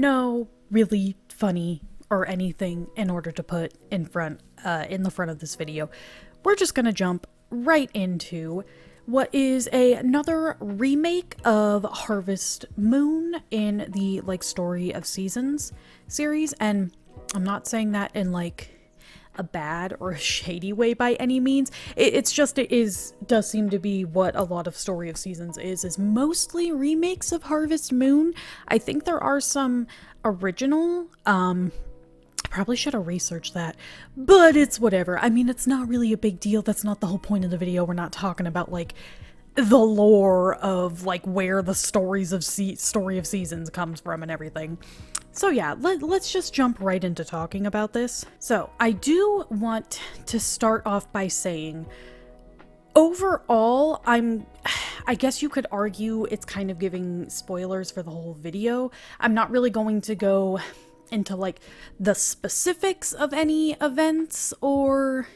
no really funny or anything in order to put in the front of this video. We're just gonna jump right into what is another remake of Harvest Moon in the Story of Seasons series, and I'm not saying that in a bad or a shady way by any means. It does seem to be what a lot of Story of Seasons is mostly remakes of Harvest Moon. I think there are some original, I probably should have researched that, but it's whatever. I mean, it's not really a big deal. That's not the whole point of the video. We're not talking about the lore of where the Story of Seasons comes from and everything. So yeah, let's just jump right into talking about this. So I do want to start off by saying, overall, I guess you could argue it's kind of giving spoilers for the whole video. I'm not really going to go into the specifics of any events, or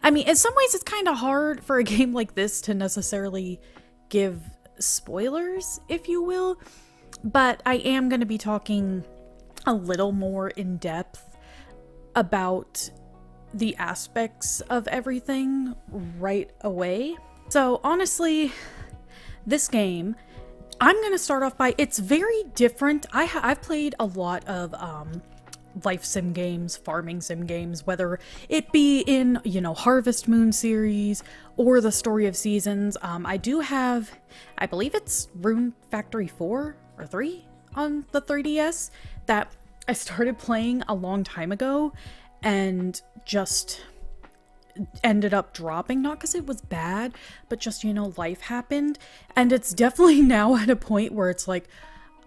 I mean, in some ways it's kind of hard for a game like this to necessarily give spoilers, if you will. But I am going to be talking a little more in depth about the aspects of everything right away. So honestly, this game, I'm going to start off by, it's very different. I've played a lot of life sim games, farming sim games, whether it be in, Harvest Moon series or the Story of Seasons. I do have, I believe it's Rune Factory 4 or 3 on the 3DS that I started playing a long time ago and just ended up dropping, not because it was bad, but just, life happened. And it's definitely now at a point where it's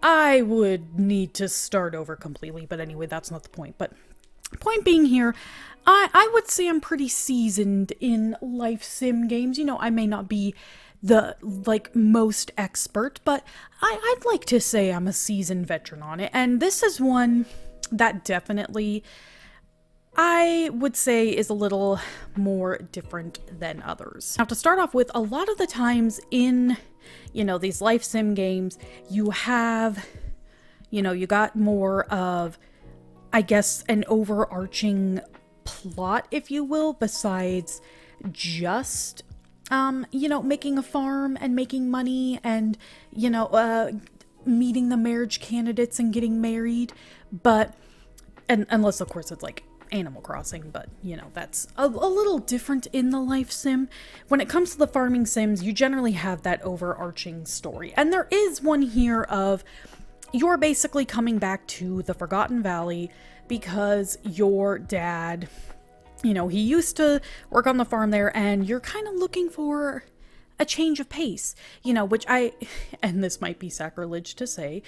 I would need to start over completely. But anyway, that's not the point. But point being here, I would say I'm pretty seasoned in life sim games. I may not be the most expert, but I'd like to say I'm a seasoned veteran on it. And this is one that definitely, I would say, is a little more different than others. Now, to start off with, a lot of the times in, these life sim games, you have, you got more of, I guess, an overarching plot, if you will, besides just, making a farm and making money and, meeting the marriage candidates and getting married. But, and unless, of course, it's Animal Crossing, but that's a little different in the life sim. When it comes to the farming sims, you generally have that overarching story, and there is one here of you're basically coming back to the Forgotten Valley because your dad, he used to work on the farm there, and you're kind of looking for a change of pace, which and this might be sacrilege to say,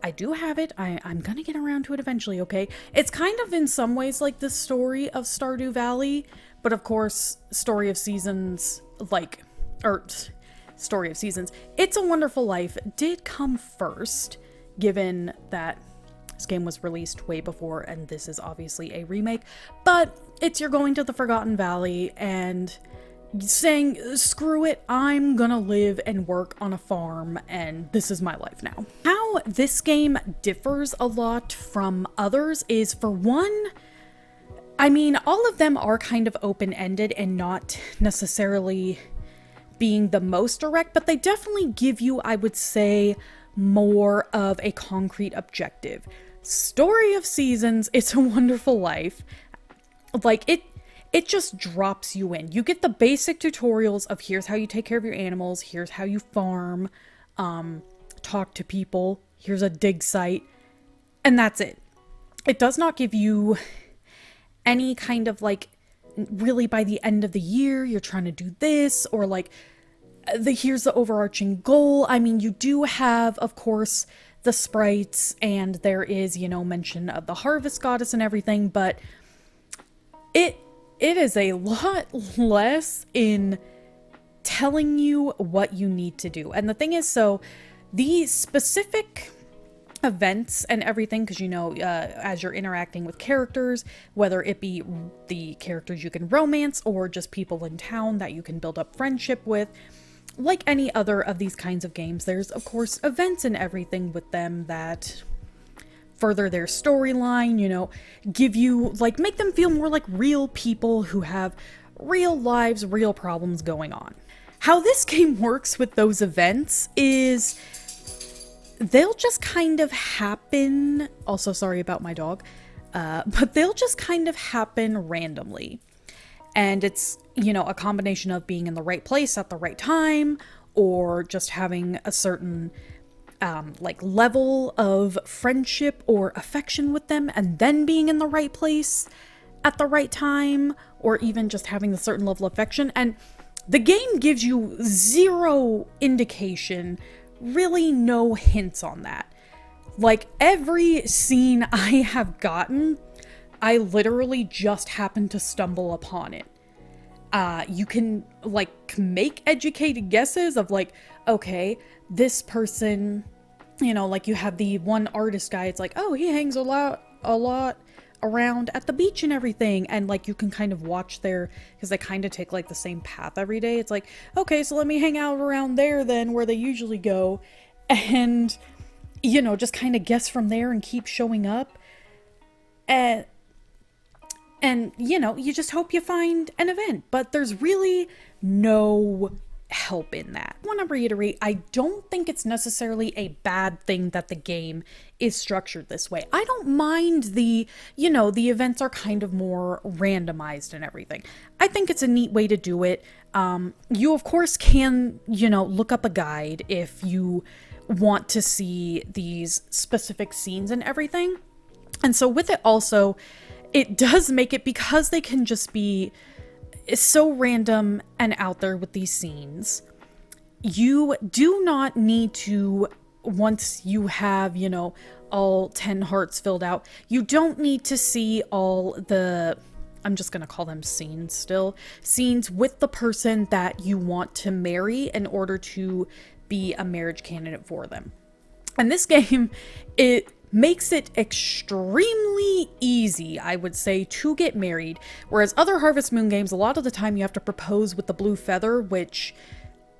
I do have it. I'm gonna get around to it eventually, okay? It's kind of in some ways like the story of Stardew Valley, but of course, Story of Seasons, Story of Seasons, It's a Wonderful Life did come first, given that this game was released way before, and this is obviously a remake, but you're going to the Forgotten Valley and saying, screw it, I'm gonna live and work on a farm, and this is my life now. How this game differs a lot from others is, for one, I mean, all of them are kind of open-ended and not necessarily being the most direct, but they definitely give you, I would say, more of a concrete objective. Story of Seasons, It's a Wonderful Life, it just drops you in. You get the basic tutorials of here's how you take care of your animals, here's how you farm, talk to people, here's a dig site, and that's it. It does not give you any kind of really by the end of the year, you're trying to do this, or here's the overarching goal. I mean, you do have, of course, the sprites, and there is, mention of the harvest goddess and everything, but it is a lot less in telling you what you need to do. And the thing is, so the specific events and everything, because as you're interacting with characters, whether it be the characters you can romance or just people in town that you can build up friendship with, like any other of these kinds of games, there's of course events and everything with them that further their storyline, you know, give you, like, make them feel more like real people who have real lives, real problems going on. How this game works with those events is they'll just kind of happen. Also, sorry about my dog. But they'll just kind of happen randomly. And it's, you know, a combination of being in the right place at the right time, or just having a certain like level of friendship or affection with them, and then being in the right place at the right time, or even just having a certain level of affection. And the game gives you zero indication, really no hints on that. Like, every scene I have gotten, I literally just happened to stumble upon it. You can, like, make educated guesses of, like, okay, this person, you know, like, you have the one artist guy, it's like, oh, he hangs a lot around at the beach and everything, and, like, you can kind of watch their, because they kind of take, like, the same path every day. It's like, okay, so let me hang out around there then, where they usually go, and, you know, just kind of guess from there and keep showing up. And, you know, you just hope you find an event, but there's really no help in that. I want to reiterate, I don't think it's necessarily a bad thing that the game is structured this way. I don't mind the, you know, the events are kind of more randomized and everything. I think it's a neat way to do it. You, of course, can, you know, look up a guide if you want to see these specific scenes and everything. And so with it also, it does make it, because they can just be so random and out there with these scenes, you do not need to, once you have, you know, all 10 hearts filled out, you don't need to see all the, I'm just gonna call them scenes still, scenes with the person that you want to marry in order to be a marriage candidate for them. And this game, it makes it extremely easy, I would say, to get married. Whereas other Harvest Moon games, a lot of the time you have to propose with the blue feather, which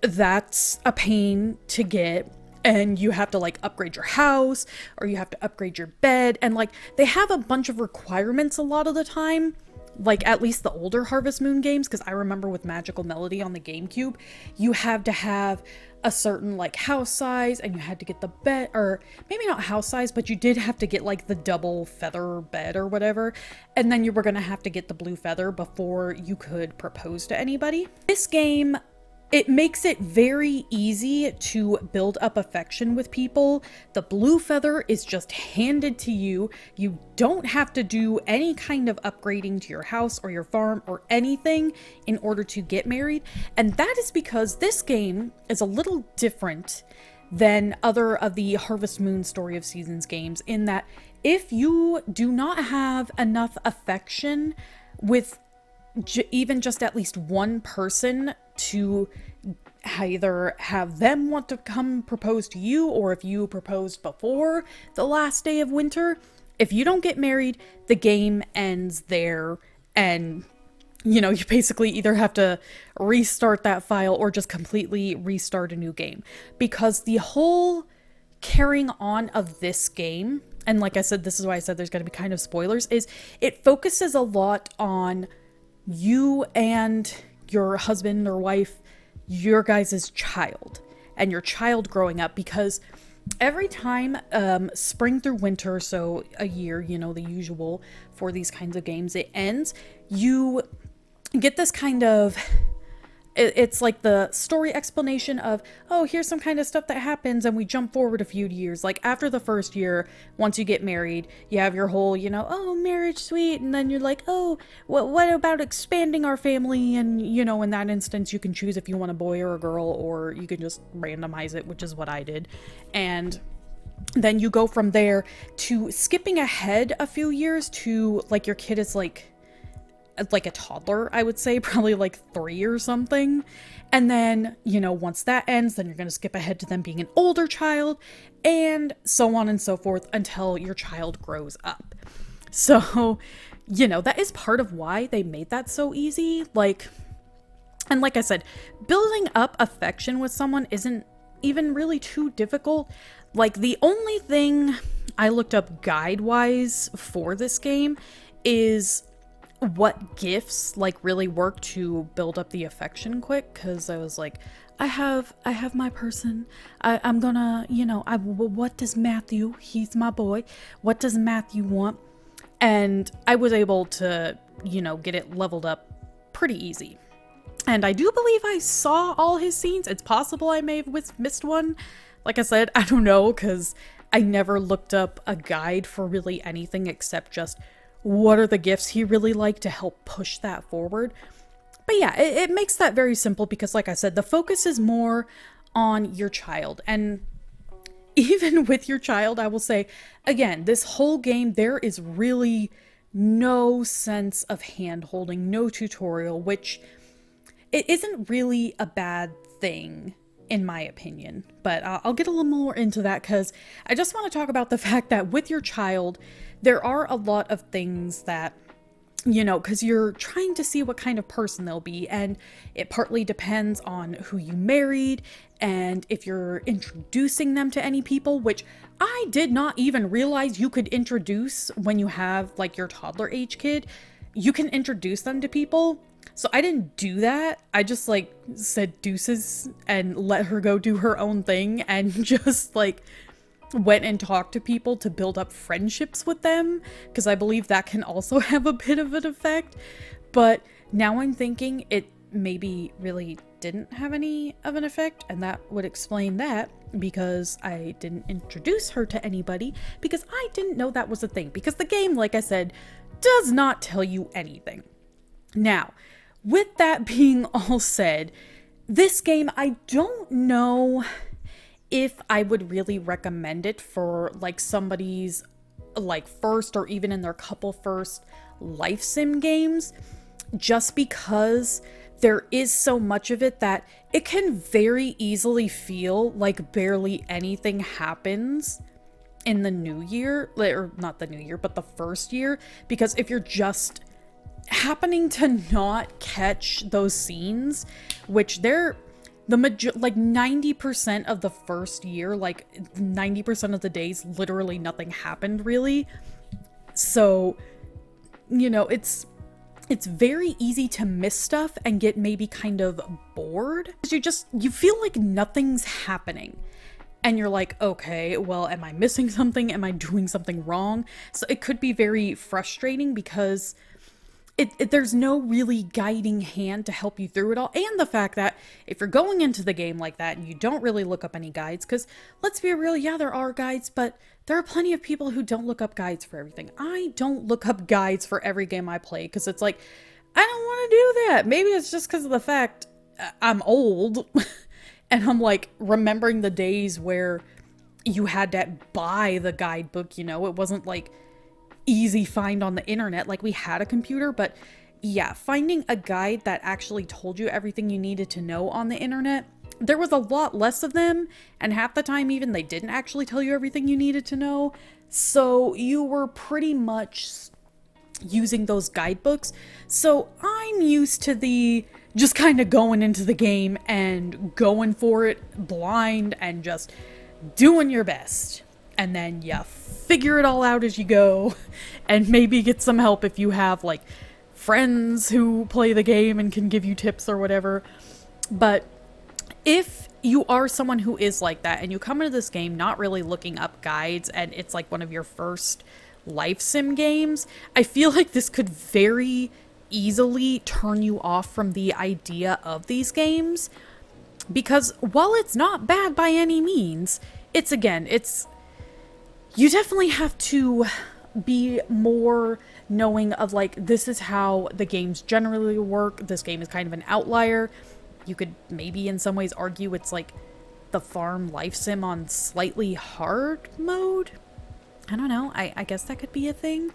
that's a pain to get. And you have to, like, upgrade your house, or you have to upgrade your bed. And, like, they have a bunch of requirements a lot of the time. Like, at least the older Harvest Moon games, because I remember with Magical Melody on the GameCube, you had to have a certain, like, house size, and you had to get the bed, or maybe not house size, but you did have to get, like, the double feather bed or whatever, and then you were gonna have to get the blue feather before you could propose to anybody. This game, it makes it very easy to build up affection with people. The blue feather is just handed to you. You don't have to do any kind of upgrading to your house or your farm or anything in order to get married. And that is because this game is a little different than other of the Harvest Moon Story of Seasons games, in that if you do not have enough affection with even just at least one person to either have them want to come propose to you, or if you proposed before the last day of winter, if you don't get married, the game ends there, and, you know, you basically either have to restart that file or just completely restart a new game. Because the whole carrying on of this game, and like I said, this is why I said there's going to be kind of spoilers, is it focuses a lot on you and your husband or wife, your guys' child, and your child growing up. Because every time spring through winter, so a year, you know, the usual for these kinds of games, it ends, you get this kind of, it's like the story explanation of, oh, here's some kind of stuff that happens, and we jump forward a few years. Like, after the first year, once you get married, you have your whole, you know, oh, marriage suite, and then you're like, oh, what about expanding our family? And, you know, in that instance, you can choose if you want a boy or a girl, or you can just randomize it, which is what I did. And then you go from there to skipping ahead a few years to, like, your kid is like a toddler, I would say, probably like 3 or something. And then, you know, once that ends, then you're going to skip ahead to them being an older child, and so on and so forth until your child grows up. So, you know, that is part of why they made that so easy. Like, and like I said, building up affection with someone isn't even really too difficult. Like, the only thing I looked up guide-wise for this game is what gifts like really work to build up the affection quick, because I was like, I have my person. I'm gonna, what does Matthew, he's my boy, what does Matthew want? And I was able to, get it leveled up pretty easy. And I do believe I saw all his scenes. It's possible I may have missed one. Like I said, I don't know, because I never looked up a guide for really anything except just what are the gifts he really liked to help push that forward. But yeah, it makes that very simple because, like I said, the focus is more on your child. And even with your child, I will say, again, this whole game, there is really no sense of hand-holding, no tutorial, which it isn't really a bad thing, in my opinion. But I'll get a little more into that because I just want to talk about the fact that with your child, there are a lot of things that, because you're trying to see what kind of person they'll be, and it partly depends on who you married and if you're introducing them to any people, which I did not even realize you could introduce when you have like your toddler age kid. You can introduce them to people. So I didn't do that. I just like said deuces and let her go do her own thing and just like went and talked to people to build up friendships with them, because I believe that can also have a bit of an effect. But now I'm thinking it maybe really didn't have any of an effect, and that would explain that, because I didn't introduce her to anybody because I didn't know that was a thing, because the game, like I said, does not tell you anything. Now, with that being all said, this game, I don't know if I would really recommend it for like somebody's like first or even in their couple first life sim games, just because there is so much of it that it can very easily feel like barely anything happens in the new year, or not the new year, but the first year, because if you're just happening to not catch those scenes, which they're like 90% of the first year, like 90% of the days, literally nothing happened really. So, it's very easy to miss stuff and get maybe kind of bored, because you feel like nothing's happening. And you're like, okay, well, am I missing something? Am I doing something wrong? So it could be very frustrating because there's no really guiding hand to help you through it all. And the fact that if you're going into the game like that and you don't really look up any guides, because let's be real, yeah, there are guides, but there are plenty of people who don't look up guides for everything. I don't look up guides for every game I play because it's like, I don't want to do that. Maybe it's just because of the fact I'm old and I'm like remembering the days where you had to buy the guidebook, it wasn't like easy find on the internet. Like, we had a computer, but yeah, finding a guide that actually told you everything you needed to know on the internet, there was a lot less of them, and half the time even they didn't actually tell you everything you needed to know. So you were pretty much using those guidebooks. So I'm used to the just kind of going into the game and going for it blind and just doing your best. And then you figure it all out as you go, and maybe get some help if you have like friends who play the game and can give you tips or whatever. But if you are someone who is like that and you come into this game not really looking up guides and it's like one of your first life sim games, I feel like this could very easily turn you off from the idea of these games, because while it's not bad by any means, you definitely have to be more knowing of like, this is how the games generally work. This game is kind of an outlier. You could maybe in some ways argue it's like the farm life sim on slightly hard mode. I don't know. I guess that could be a thing.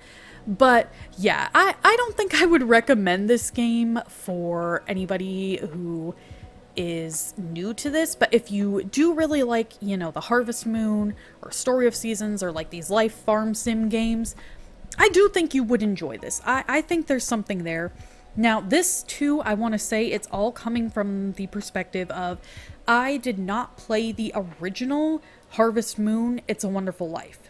But yeah, I don't think I would recommend this game for anybody who is new to this. But if you do really like, the Harvest Moon or Story of Seasons or like these life farm sim games, I do think you would enjoy this. I think there's something there. Now, this too, I want to say it's all coming from the perspective of, I did not play the original Harvest Moon, It's a Wonderful Life.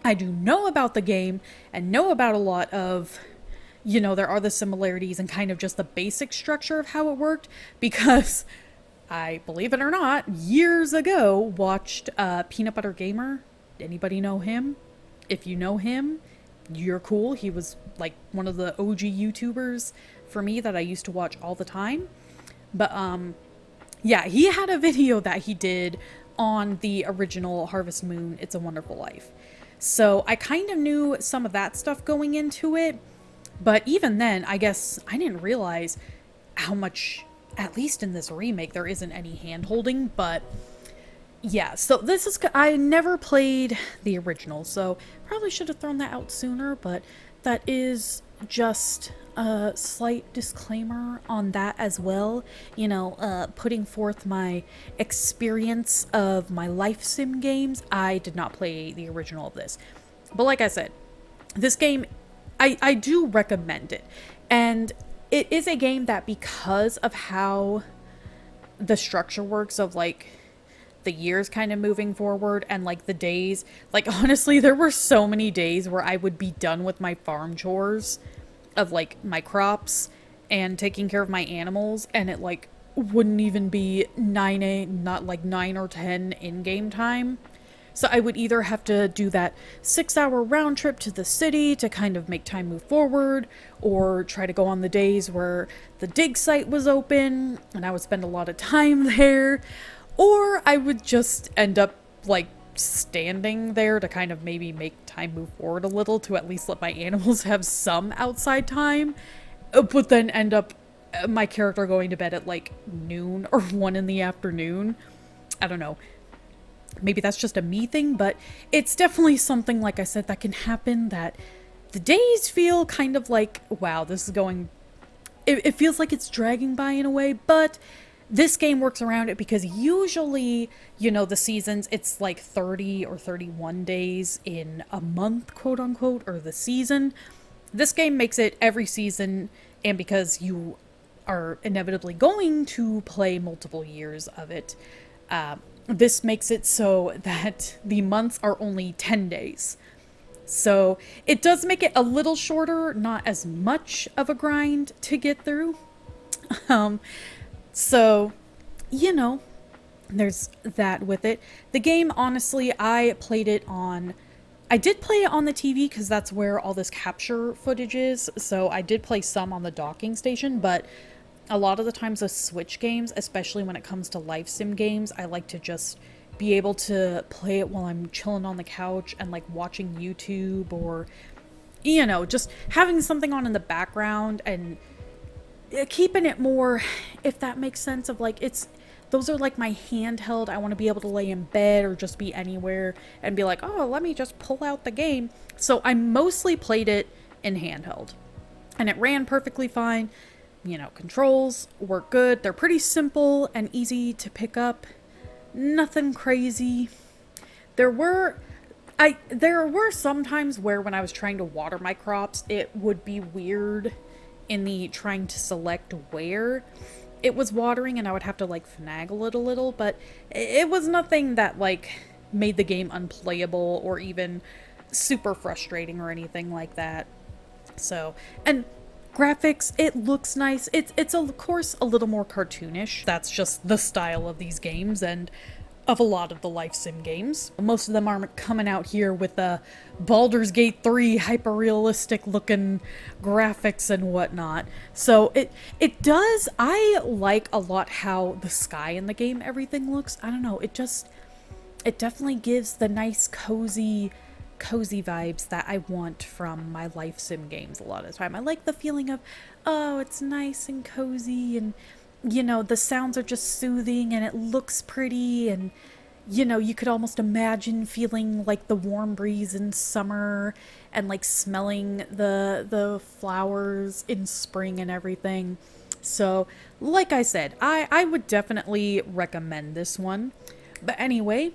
I do know about the game and know about a lot of, there are the similarities and kind of just the basic structure of how it worked because I, believe it or not, years ago watched Peanut Butter Gamer. Anybody know him? If you know him, you're cool. He was like one of the OG YouTubers for me that I used to watch all the time. But yeah, he had a video that he did on the original Harvest Moon It's a Wonderful Life. So I kind of knew some of that stuff going into it, but even then, I guess I didn't realize how much, at least in this remake, there isn't any hand holding. But yeah, so this is, I never played the original, so probably should have thrown that out sooner, but that is just a slight disclaimer on that as well. Putting forth my experience of my life sim games. I did not play the original of this, but like I said, this game, I do recommend it. And it is a game that, because of how the structure works of like the years kind of moving forward and like the days, like honestly there were so many days where I would be done with my farm chores of like my crops and taking care of my animals, and it like wouldn't even be 9 or 10 in-game time. So I would either have to do that 6-hour round trip to the city to kind of make time move forward, or try to go on the days where the dig site was open and I would spend a lot of time there, or I would just end up like standing there to kind of maybe make time move forward a little to at least let my animals have some outside time, but then end up my character going to bed at like noon or 1 in the afternoon. I don't know. Maybe that's just a me thing, but it's definitely something, like I said, that can happen, that the days feel kind of like, wow, this is going, it feels like it's dragging by in a way, but this game works around it because usually, the seasons, it's like 30 or 31 days in a month, quote unquote, or the season. This game makes it every season, and because you are inevitably going to play multiple years of it, this makes it so that the months are only 10 days. So it does make it a little shorter, not as much of a grind to get through. So, there's that with it. The game, honestly, I did play it on the TV because that's where all this capture footage is. So I did play some on the docking station, but a lot of the times the Switch games, especially when it comes to life sim games, I like to just be able to play it while I'm chilling on the couch and like watching YouTube, or, just having something on in the background and keeping it more, if that makes sense, of like, those are like my handheld. I want to be able to lay in bed or just be anywhere and be like, oh, let me just pull out the game. So I mostly played it in handheld, and it ran perfectly fine. Controls work good. They're pretty simple and easy to pick up. Nothing crazy. There were some times where when I was trying to water my crops, it would be weird in the trying to select where it was watering, and I would have to like finagle it a little, but it was nothing that like made the game unplayable or even super frustrating or anything like that. So, and graphics, it looks nice. It's of course a little more cartoonish. That's just the style of these games and of a lot of the life sim games. Most of them aren't coming out here with the Baldur's Gate 3 hyper-realistic looking graphics and whatnot. So it does, I like a lot how the sky in the game, everything looks. I don't know, it definitely gives the nice cozy vibes that I want from my life sim games a lot of the time. I like the feeling of, oh, it's nice and cozy, and the sounds are just soothing and it looks pretty, and you could almost imagine feeling like the warm breeze in summer and like smelling the flowers in spring and everything. So like I said, I would definitely recommend this one. But anyway,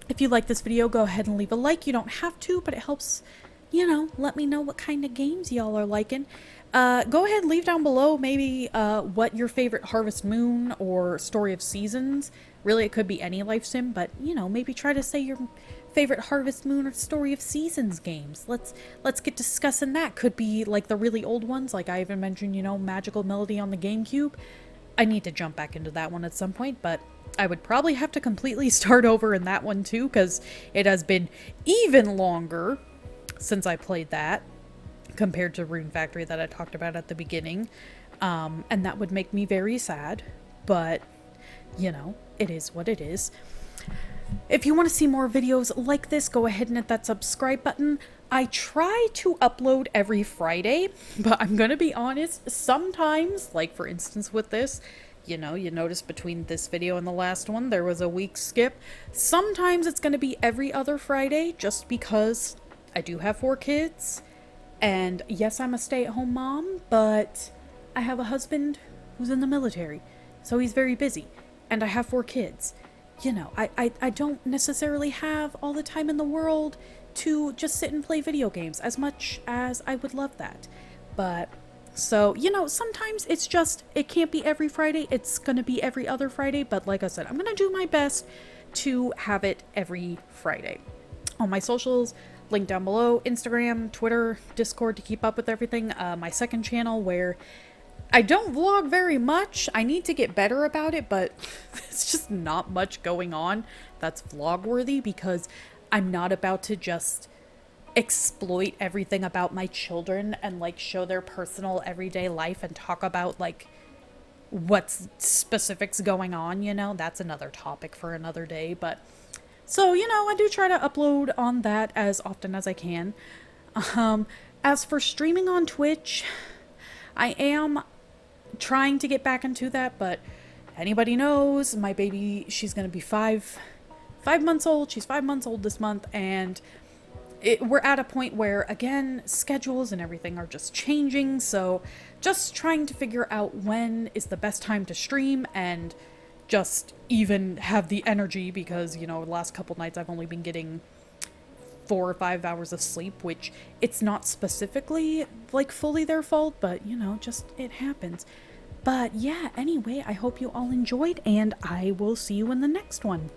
if you like this video, go ahead and leave a like. You don't have to, but it helps, let me know what kind of games y'all are liking. Go ahead and leave down below maybe what your favorite Harvest Moon or Story of Seasons. Really, it could be any life sim, but, maybe try to say your favorite Harvest Moon or Story of Seasons games. Let's get discussing that. Could be like the really old ones, like I even mentioned, you know, Magical Melody on the GameCube. I need to jump back into that one at some point, but I would probably have to completely start over in that one too, because it has been even longer since I played that compared to Rune Factory that I talked about at the beginning. And that would make me very sad, but you know, it is what it is. If you want to see more videos like this, go ahead and hit that subscribe button. I try to upload every Friday, but I'm gonna be honest, sometimes, like for instance with this, you know, you notice between this video and the last one, there was a week skip. Sometimes it's gonna be every other Friday, just because I do have 4 kids. And yes, I'm a stay-at-home mom, but I have a husband who's in the military, so he's very busy. And I have 4 kids. You know, I don't necessarily have all the time in the world to just sit and play video games, as much as I would love that. But, so, you know, sometimes it's just, it can't be every Friday, it's gonna be every other Friday, but like I said, I'm gonna do my best to have it every Friday. On my socials, link down below, Instagram, Twitter, Discord to keep up with everything, my second channel where I don't vlog very much. I need to get better about it, but it's just not much going on that's vlog worthy, because I'm not about to just exploit everything about my children and like show their personal everyday life and talk about like what's specifics going on, you know. That's another topic for another day. But so, you know, I do try to upload on that as often as I can. As for streaming on Twitch, I am trying to get back into that, but anybody knows my baby, she's gonna be five months old. She's 5 months old this month, and we're at a point where, again, schedules and everything are just changing, so just trying to figure out when is the best time to stream and just even have the energy, because, you know, the last couple nights I've only been getting 4 or 5 hours of sleep, which it's not specifically like fully their fault, but you know, just it happens. But yeah, anyway, I hope you all enjoyed, and I will see you in the next one.